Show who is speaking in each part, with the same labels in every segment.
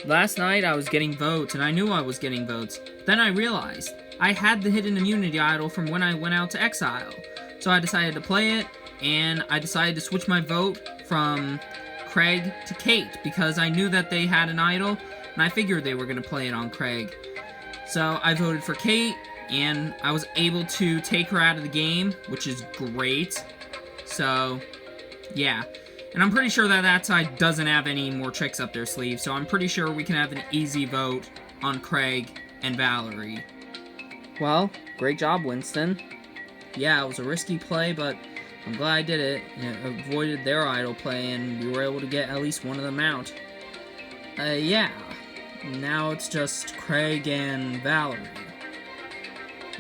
Speaker 1: Last night I was getting votes, and I knew I was getting votes. Then I realized I had the hidden immunity idol from when I went out to exile. So I decided to play it, and I decided to switch my vote from Craig to Kate, because I knew that they had an idol, and I figured they were going to play it on Craig. So I voted for Kate, and I was able to take her out of the game, which is great. So, yeah. And I'm pretty sure that that side doesn't have any more tricks up their sleeve, so I'm pretty sure we can have an easy vote on Craig and Valerie. Well, great job, Winston. Yeah, it was a risky play, but I'm glad I did it. It avoided their idle play, and we were able to get at least one of them out. Yeah. Now it's just Craig and Valerie.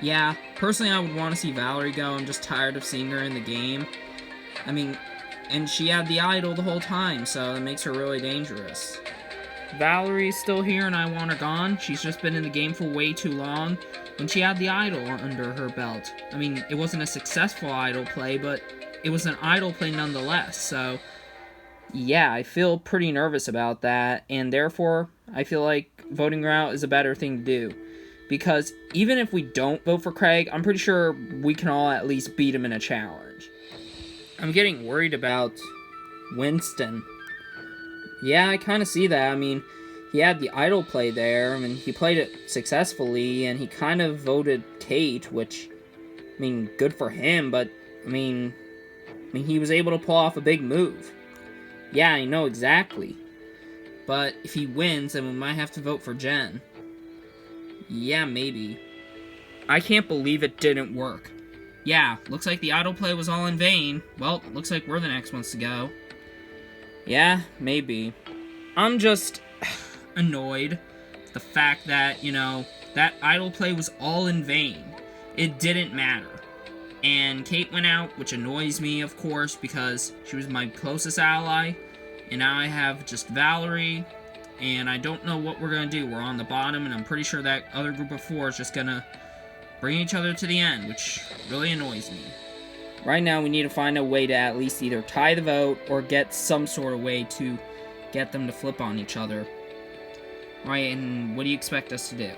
Speaker 1: Yeah, personally I would want to see Valerie go. I'm just tired of seeing her in the game. I mean, and she had the idol the whole time, so it makes her really dangerous. Valerie's still here and I want her gone. She's just been in the game for way too long, and she had the idol under her belt. I mean, it wasn't a successful idol play, but it was an idol play nonetheless, so yeah, I feel pretty nervous about that, and therefore, I feel like voting her out is a better thing to do. Because even if we don't vote for Craig, I'm pretty sure we can all at least beat him in a challenge. I'm getting worried about Winston. Yeah, I kind of see that. I mean, he had the idol play there. I mean, he played it successfully, and he kind of voted Kate, which, I mean, good for him, but, I mean, he was able to pull off a big move. Yeah, I know exactly. But if he wins, then we might have to vote for Jen. Yeah, maybe. I can't believe it didn't work. Yeah, looks like the idol play was all in vain. Well, looks like we're the next ones to go. Yeah, maybe. I'm just annoyed with the fact that, that idol play was all in vain. It didn't matter. And Kate went out, which annoys me, of course, because she was my closest ally. And now I have just Valerie, and I don't know what we're going to do. We're on the bottom, and I'm pretty sure that other group of four is just going to bring each other to the end, which really annoys me. Right now, we need to find a way to at least either tie the vote or get some sort of way to get them to flip on each other. Right, and what do you expect us to do?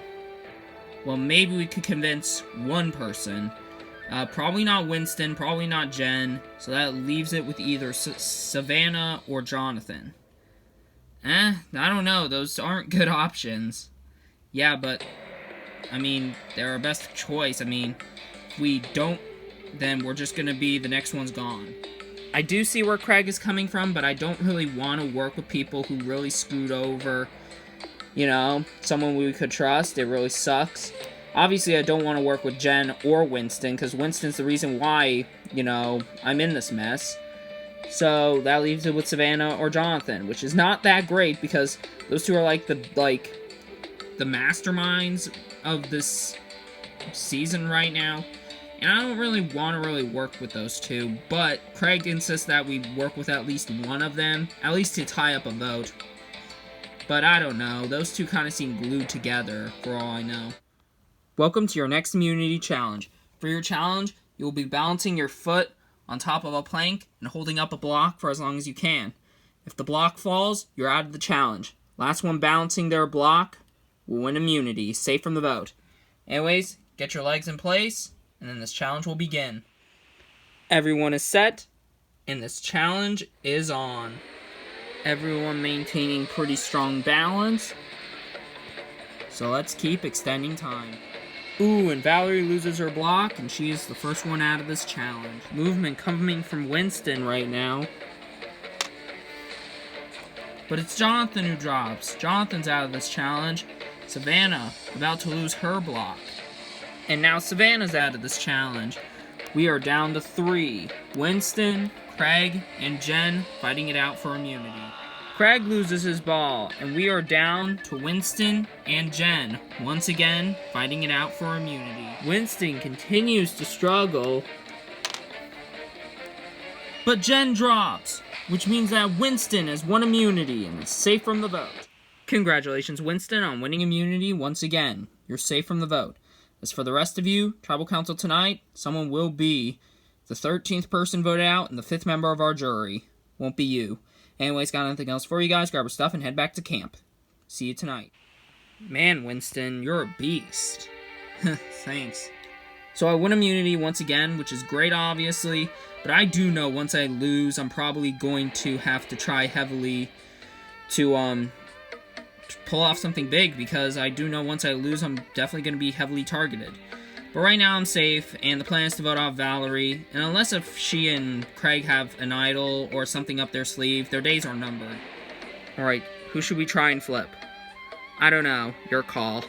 Speaker 1: Well, maybe we could convince one person. Probably not Winston, probably not Jen, so that leaves it with either Savannah or Jonathan. I don't know, those aren't good options. Yeah, but, I mean, they're our best choice. I mean, if we don't, then we're just gonna be the next one's gone. I do see where Craig is coming from, but I don't really want to work with people who really screwed over, someone we could trust. It really sucks. Obviously, I don't want to work with Jen or Winston, because Winston's the reason why, I'm in this mess. So, that leaves it with Savannah or Jonathan, which is not that great, because those two are the masterminds of this season right now. And I don't really want to work with those two, but Craig insists that we work with at least one of them, at least to tie up a vote. But I don't know, those two kind of seem glued together, for all I know. Welcome to your next immunity challenge. For your challenge, you will be balancing your foot on top of a plank and holding up a block for as long as you can. If the block falls, you're out of the challenge. Last one balancing their block will win immunity, safe from the vote. Anyways, get your legs in place, and then this challenge will begin. Everyone is set, and this challenge is on. Everyone maintaining pretty strong balance. So let's keep extending time. Ooh, and Valerie loses her block, and she is the first one out of this challenge. Movement coming from Winston right now. But it's Jonathan who drops. Jonathan's out of this challenge. Savannah about to lose her block. And now Savannah's out of this challenge. We are down to 3. Winston, Craig, and Jen fighting it out for immunity. Craig loses his ball, and we are down to Winston and Jen, once again fighting it out for immunity. Winston continues to struggle, but Jen drops, which means that Winston has won immunity and is safe from the vote. Congratulations, Winston, on winning immunity once again. You're safe from the vote. As for the rest of you, Tribal Council tonight, someone will be the 13th person voted out and the 5th member of our jury. Won't be you. Anyways, got anything else for you guys? Grab your stuff and head back to camp. See you tonight. Man, Winston, you're a beast. Thanks. So I win immunity once again, which is great, obviously. But I do know once I lose, I'm probably going to have to try heavily to pull off something big, because I do know once I lose, I'm definitely going to be heavily targeted. But right now I'm safe, and the plan is to vote off Valerie, and unless if she and Craig have an idol or something up their sleeve, their days are numbered. Alright, who should we try and flip? I don't know, your call.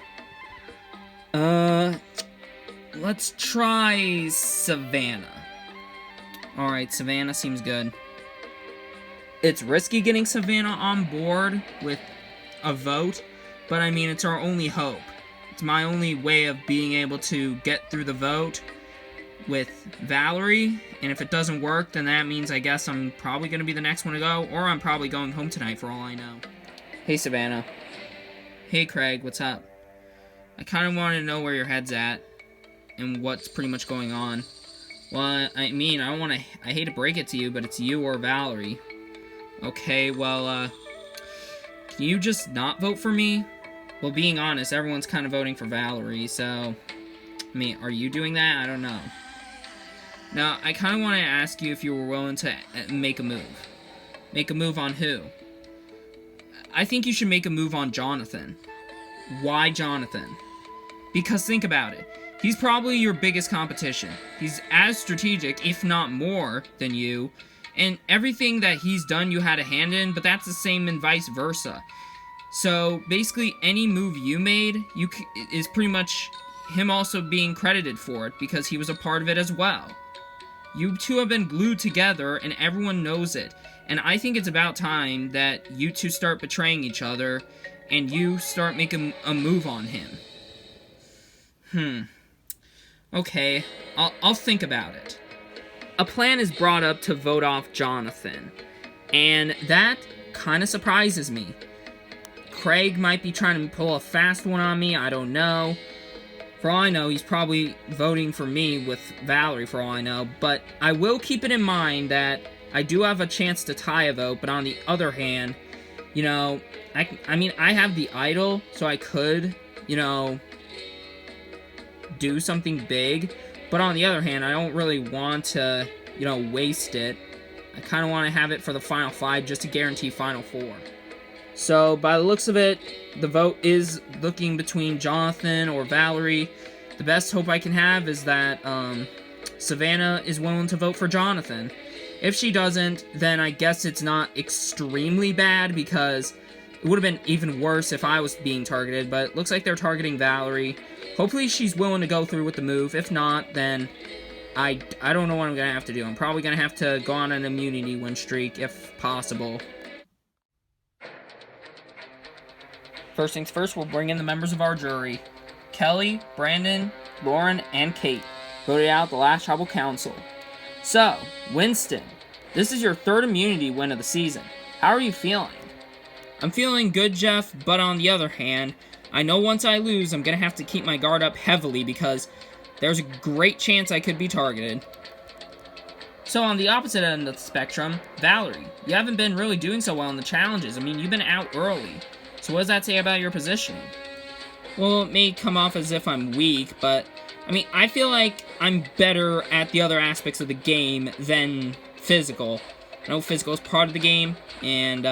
Speaker 1: Let's try Savannah. Alright, Savannah seems good. It's risky getting Savannah on board with a vote, but I mean, it's our only hope. It's my only way of being able to get through the vote with Valerie, and if it doesn't work, then that means I guess I'm probably going to be the next one to go, or I'm probably going home tonight for all I know. Hey, Savannah. Hey, Craig, what's up? I kind of want to know where your head's at, and what's pretty much going on. Well, I mean, I hate to break it to you, but it's you or Valerie. Okay, well, can you just not vote for me? Well, being honest, everyone's kind of voting for Valerie, so... I mean, are you doing that? I don't know. Now, I kind of want to ask you if you were willing to make a move. Make a move on who? I think you should make a move on Jonathan. Why Jonathan? Because think about it. He's probably your biggest competition. He's as strategic, if not more, than you. And everything that he's done, you had a hand in, but that's the same and vice versa. So, basically, any move you made is pretty much him also being credited for it, because he was a part of it as well. You two have been glued together, and everyone knows it. And I think it's about time that you two start betraying each other, and you start making a move on him. Okay, I'll think about it. A plan is brought up to vote off Jonathan, and that kind of surprises me. Craig might be trying to pull a fast one on me, I don't know. For all I know, he's probably voting for me with Valerie, for all I know, but I will keep it in mind that I do have a chance to tie a vote, but on the other hand, you know, I mean, I have the idol, so I could, you know, do something big, but on the other hand, I don't really want to, you know, waste it. I kind of want to have it for the Final 5 just to guarantee Final 4. So, by the looks of it, the vote is looking between Jonathan or Valerie. The best hope I can have is that Savannah is willing to vote for Jonathan. If she doesn't, then I guess it's not extremely bad, because it would have been even worse if I was being targeted, but it looks like they're targeting Valerie. Hopefully she's willing to go through with the move. If not, then I don't know what I'm going to have to do. I'm probably going to have to go on an immunity win streak, if possible. First things first, we'll bring in the members of our jury. Kelly, Brandon, Lauren, and Kate voted out the last tribal council. So, Winston, this is your third immunity win of the season. How are you feeling? I'm feeling good, Jeff, but on the other hand, I know once I lose, I'm going to have to keep my guard up heavily, because there's a great chance I could be targeted. So on the opposite end of the spectrum, Valerie, you haven't been really doing so well in the challenges. I mean, you've been out early. So what does that say about your positioning? Well, it may come off as if I'm weak, but, I mean, I feel like I'm better at the other aspects of the game than physical. I know physical is part of the game, and,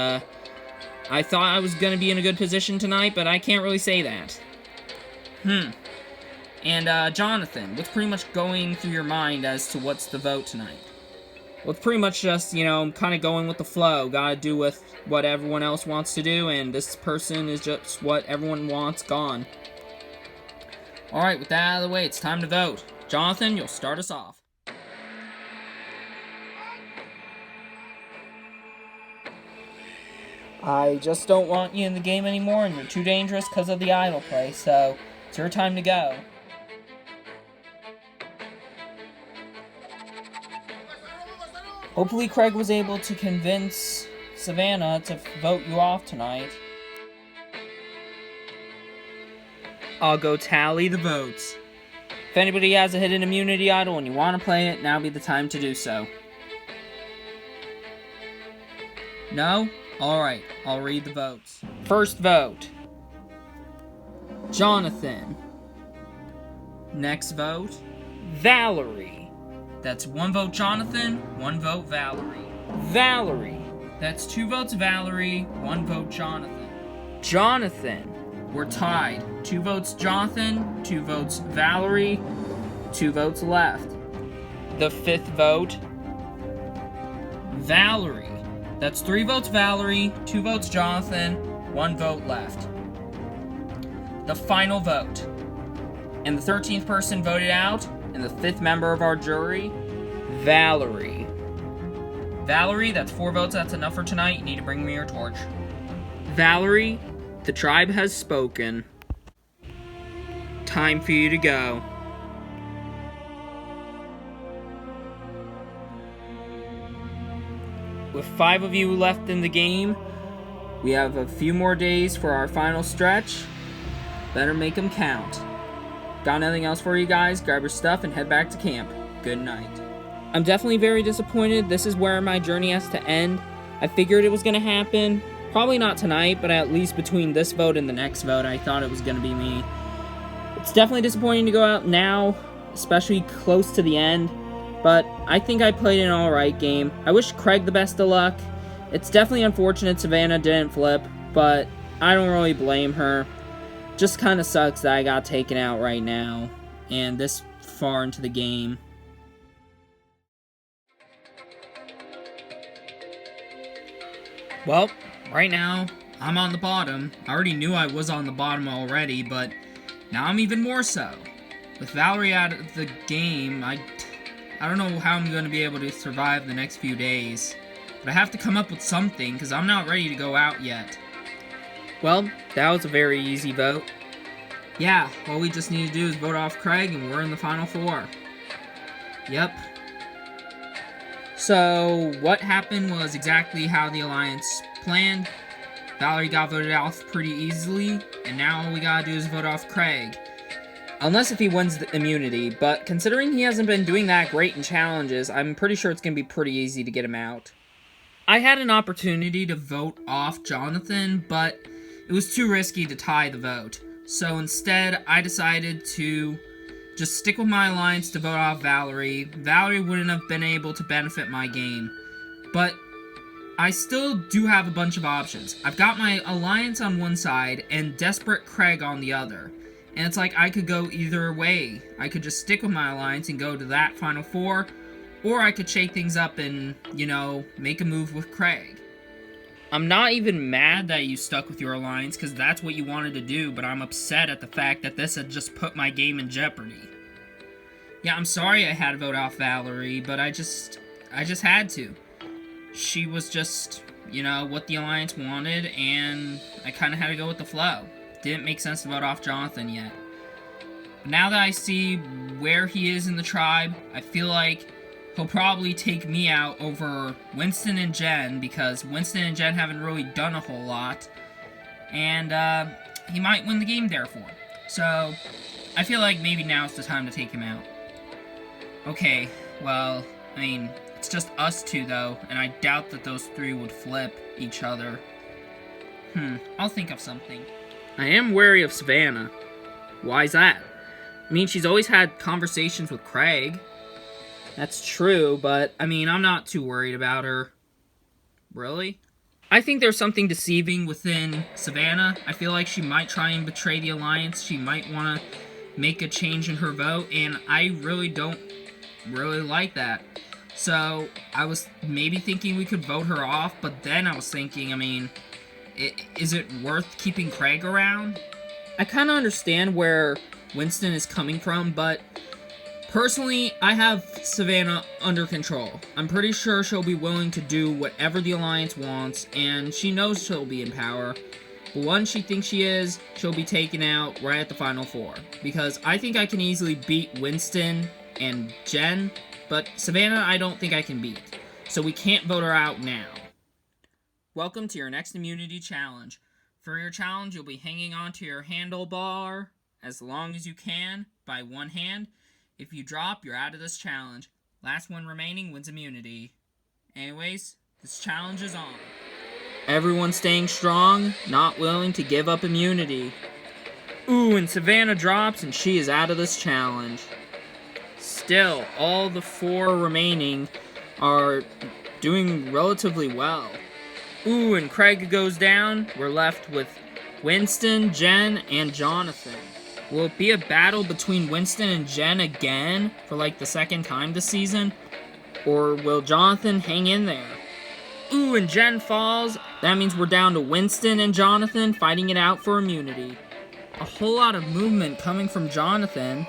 Speaker 1: I thought I was going to be in a good position tonight, but I can't really say that. And, Jonathan, what's pretty much going through your mind as to what's the vote tonight? Well, it's pretty much just, you know, kind of going with the flow. Gotta do with what everyone else wants to do, and this person is just what everyone wants gone. Alright, with that out of the way, it's time to vote. Jonathan, you'll start us off. I just don't want you in the game anymore, and you're too dangerous because of the idol play, so it's your time to go. Hopefully Craig was able to convince Savannah to vote you off tonight. I'll go tally the votes. If anybody has a hidden immunity idol and you want to play it, now be the time to do so. No? Alright, I'll read the votes. First vote, Jonathan. Next vote, Valerie. That's 1 vote Jonathan, 1 vote Valerie. Valerie. That's 2 votes Valerie, 1 vote Jonathan. Jonathan. We're tied. 2 votes Jonathan, 2 votes Valerie, 2 votes left. The 5th vote, Valerie. That's 3 votes Valerie, 2 votes Jonathan, 1 vote left. The final vote. And the 13th person voted out, and the 5th member of our jury, Valerie. Valerie, that's 4 votes, that's enough for tonight. You need to bring me your torch. Valerie, the tribe has spoken. Time for you to go. With 5 of you left in the game, we have a few more days for our final stretch. Better make them count. Got nothing else for you guys? Grab your stuff and head back to camp. Good night. I'm definitely very disappointed. This is where my journey has to end. I figured it was going to happen. Probably not tonight, but at least between this vote and the next vote, I thought it was going to be me. It's definitely disappointing to go out now, especially close to the end. But I think I played an alright game. I wish Craig the best of luck. It's definitely unfortunate Savannah didn't flip, but I don't really blame her. Just kind of sucks that I got taken out right now, and this far into the game. Well, right now, I'm on the bottom. I already knew I was on the bottom already, but now I'm even more so. With Valerie out of the game, I don't know how I'm going to be able to survive the next few days. But I have to come up with something, because I'm not ready to go out yet. Well, that was a very easy vote. Yeah, all we just need to do is vote off Craig, and we're in the final 4. Yep. So, what happened was exactly how the Alliance planned. Valerie got voted off pretty easily, and now all we gotta do is vote off Craig. Unless if he wins the immunity, but considering he hasn't been doing that great in challenges, I'm pretty sure it's gonna be pretty easy to get him out. I had an opportunity to vote off Jonathan, but it was too risky to tie the vote. So instead, I decided to just stick with my alliance to vote off Valerie. Valerie wouldn't have been able to benefit my game. But I still do have a bunch of options. I've got my alliance on one side and Desperate Craig on the other. And it's like I could go either way. I could just stick with my alliance and go to that final 4. Or I could shake things up and, make a move with Craig. I'm not even mad that you stuck with your alliance, because that's what you wanted to do, but I'm upset at the fact that this had just put my game in jeopardy. Yeah, I'm sorry I had to vote off Valerie, but I just had to. She was just, what the alliance wanted, and I kind of had to go with the flow. Didn't make sense to vote off Jonathan yet. But now that I see where he is in the tribe, I feel like he'll probably take me out over Winston and Jen, because Winston and Jen haven't really done a whole lot, and he might win the game therefore. So, I feel like maybe now's the time to take him out. Okay, well, it's just us 2 though, and I doubt that those 3 would flip each other. I'll think of something. I am wary of Savannah. Why's that? She's always had conversations with Craig. That's true, but, I'm not too worried about her. Really? I think there's something deceiving within Savannah. I feel like she might try and betray the Alliance. She might want to make a change in her vote, and I really don't really like that. So, I was maybe thinking we could vote her off, but then I was thinking, is it worth keeping Craig around? I kind of understand where Winston is coming from, but personally, I have Savannah under control. I'm pretty sure she'll be willing to do whatever the Alliance wants, and she knows she'll be in power. But once she thinks she is, she'll be taken out right at the final 4. Because I think I can easily beat Winston and Jen, but Savannah I don't think I can beat. So we can't vote her out now. Welcome to your next immunity challenge. For your challenge, you'll be hanging onto your handlebar as long as you can by one hand. If you drop, you're out of this challenge. Last one remaining wins immunity. Anyways, this challenge is on. Everyone staying strong, not willing to give up immunity. Ooh, and Savannah drops, and she is out of this challenge. Still, all the 4 remaining are doing relatively well. Ooh, and Craig goes down. We're left with Winston, Jen, and Jonathan. Will it be a battle between Winston and Jen again for like the second time this season? Or will Jonathan hang in there? Ooh, and Jen falls. That means we're down to Winston and Jonathan fighting it out for immunity. A whole lot of movement coming from Jonathan.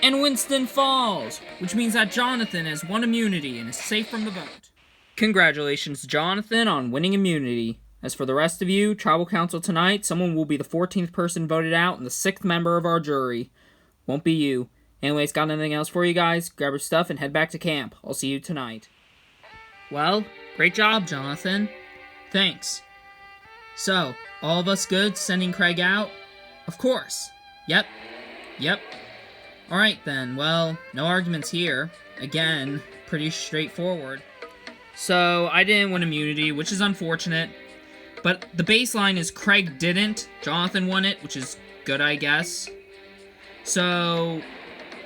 Speaker 1: And Winston falls, which means that Jonathan has won immunity and is safe from the vote. Congratulations, Jonathan, on winning immunity. As for the rest of you, Tribal Council tonight, someone will be the 14th person voted out and the 6th member of our jury. Won't be you. Anyways, got anything else for you guys? Grab your stuff and head back to camp. I'll see you tonight. Well, great job, Jonathan. Thanks. So, all of us good sending Craig out? Of course. Yep. Alright then, well, no arguments here. Again, pretty straightforward. So, I didn't win immunity, which is unfortunate. But the baseline is Craig didn't. Jonathan won it, which is good, I guess. So,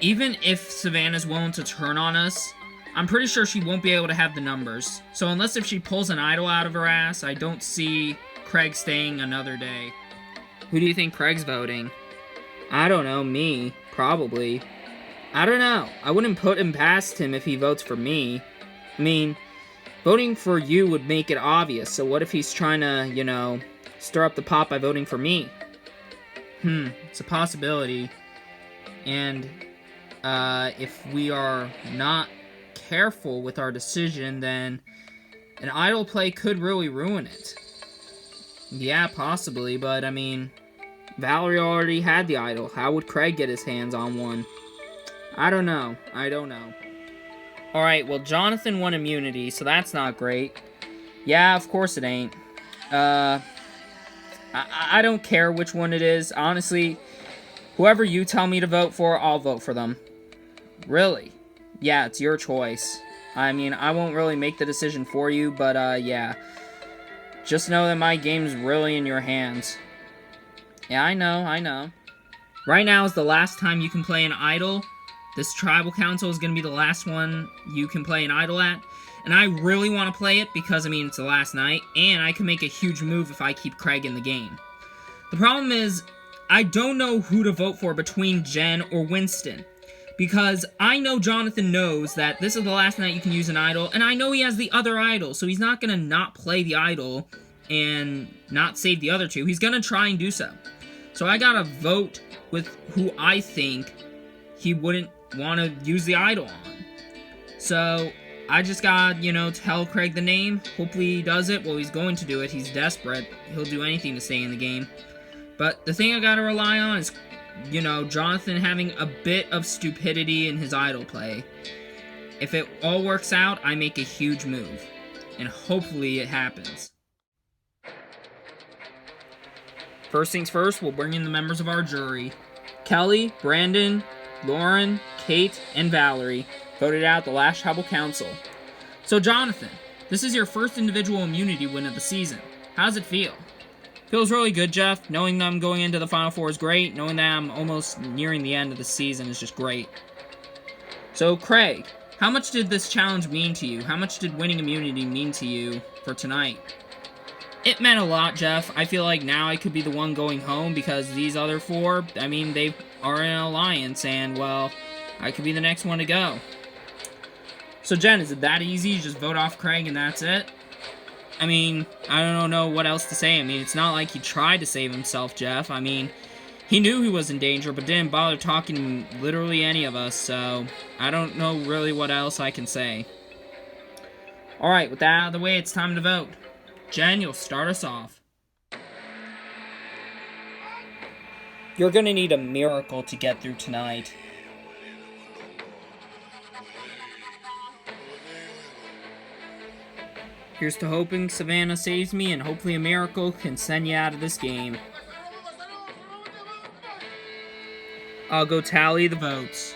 Speaker 1: even if Savannah's willing to turn on us, I'm pretty sure she won't be able to have the numbers. So unless if she pulls an idol out of her ass, I don't see Craig staying another day. Who do you think Craig's voting? I don't know, me. Probably. I don't know. I wouldn't put him past him if he votes for me. I mean, voting for you would make it obvious, so what if he's trying to, stir up the pot by voting for me? It's a possibility. And, if we are not careful with our decision, then an idol play could really ruin it. Yeah, possibly, but, I mean, Valerie already had the idol. How would Craig get his hands on one? I don't know. Alright, well, Jonathan won immunity, so that's not great. Yeah, of course it ain't. I don't care which one it is. Honestly, whoever you tell me to vote for, I'll vote for them. Really? Yeah, it's your choice. I mean, I won't really make the decision for you, but, yeah. Just know that my game's really in your hands. Yeah, I know. Right now is the last time you can play an idol. This Tribal Council is going to be the last one you can play an idol at. And I really want to play it because, I mean, it's the last night. And I can make a huge move if I keep Craig in the game. The problem is, I don't know who to vote for between Jen or Winston. Because I know Jonathan knows that this is the last night you can use an idol. And I know he has the other idol. So he's not going to not play the idol and not save the other two. He's going to try and do so. So I got to vote with who I think he wouldn't want to use the idol on. So I just gotta, tell Craig the name. Hopefully he does it. Well, he's going to do it. He's desperate. He'll do anything to stay in the game. But the thing I gotta rely on is, Jonathan having a bit of stupidity in his idol play. If it all works out, I make a huge move. And hopefully it happens. First things first, we'll bring in the members of our jury. Kelly, Brandon, Lauren, Kate, and Valerie voted out the last Tribal Council. So Jonathan, this is your first individual immunity win of the season. How does it feel? Feels really good, Jeff. Knowing that I'm going into the Final Four is great. Knowing that I'm almost nearing the end of the season is just great. So Craig, how much did this challenge mean to you? How much did winning immunity mean to you for tonight? It meant a lot, Jeff. I feel like now I could be the one going home because these other 4, I mean, they are in an alliance, and, well, I could be the next one to go. So, Jen, is it that easy? You just vote off Craig and that's it? I mean, I don't know what else to say. I mean, it's not like he tried to save himself, Jeff. I mean, he knew he was in danger, but didn't bother talking to literally any of us, so I don't know really what else I can say. Alright, with that out of the way, it's time to vote. Jen, you'll start us off. You're gonna need a miracle to get through tonight. Here's to hoping Savannah saves me, and hopefully a miracle can send you out of this game. I'll go tally the votes.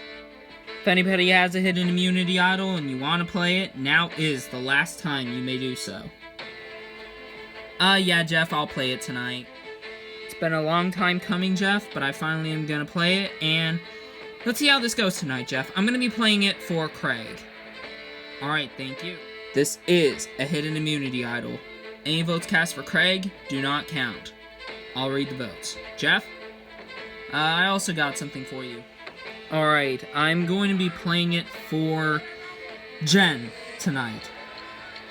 Speaker 1: If anybody has a hidden immunity idol and you want to play it, now is the last time you may do so. Yeah, Jeff, I'll play it tonight. been a long time coming, Jeff, but I finally am gonna play it, and let's see how this goes tonight, Jeff. I'm gonna be playing it for Craig. Alright, thank you. This is a hidden immunity idol. Any votes cast for Craig do not count. I'll read the votes. Jeff? I also got something for you. Alright, I'm going to be playing it for Jen tonight.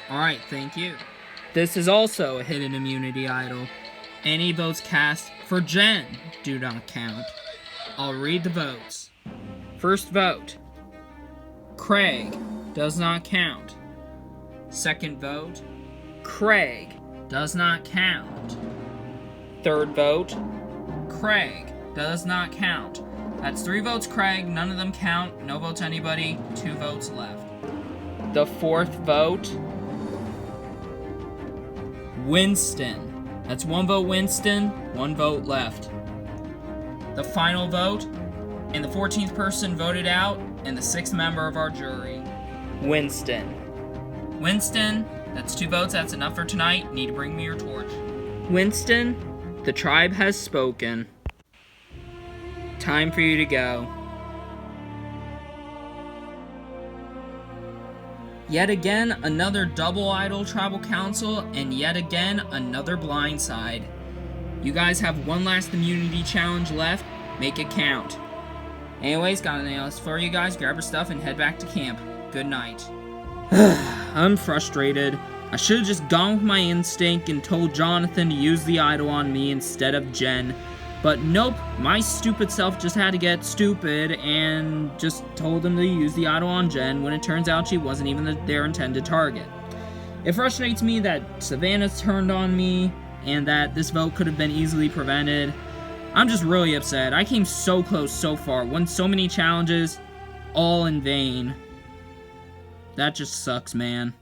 Speaker 1: Alright, thank you. This is also a hidden immunity idol. Any votes cast for Jen do not count. I'll read the votes. First vote. Craig does not count. Second vote. Craig does not count. Third vote. Craig does not count. That's 3 votes Craig, none of them count, no votes anybody, 2 votes left. The fourth vote. Winston. That's 1 vote Winston, 1 vote left. The final vote, and the 14th person voted out, and the 6th member of our jury. Winston. Winston, that's 2 votes, that's enough for tonight. Need to bring me your torch. Winston, the tribe has spoken. Time for you to go. Yet again, another double idol tribal council, and yet again, another blindside. You guys have one last immunity challenge left. Make it count. Anyways, got anything else for you guys? Grab your stuff and head back to camp. Good night. I'm frustrated. I should have just gone with my instinct and told Jonathan to use the idol on me instead of Jen. But nope, my stupid self just had to get stupid and just told him to use the idol on Jen when it turns out she wasn't even their intended target. It frustrates me that Savannah's turned on me and that this vote could have been easily prevented. I'm just really upset. I came so close so far, won so many challenges, all in vain. That just sucks, man.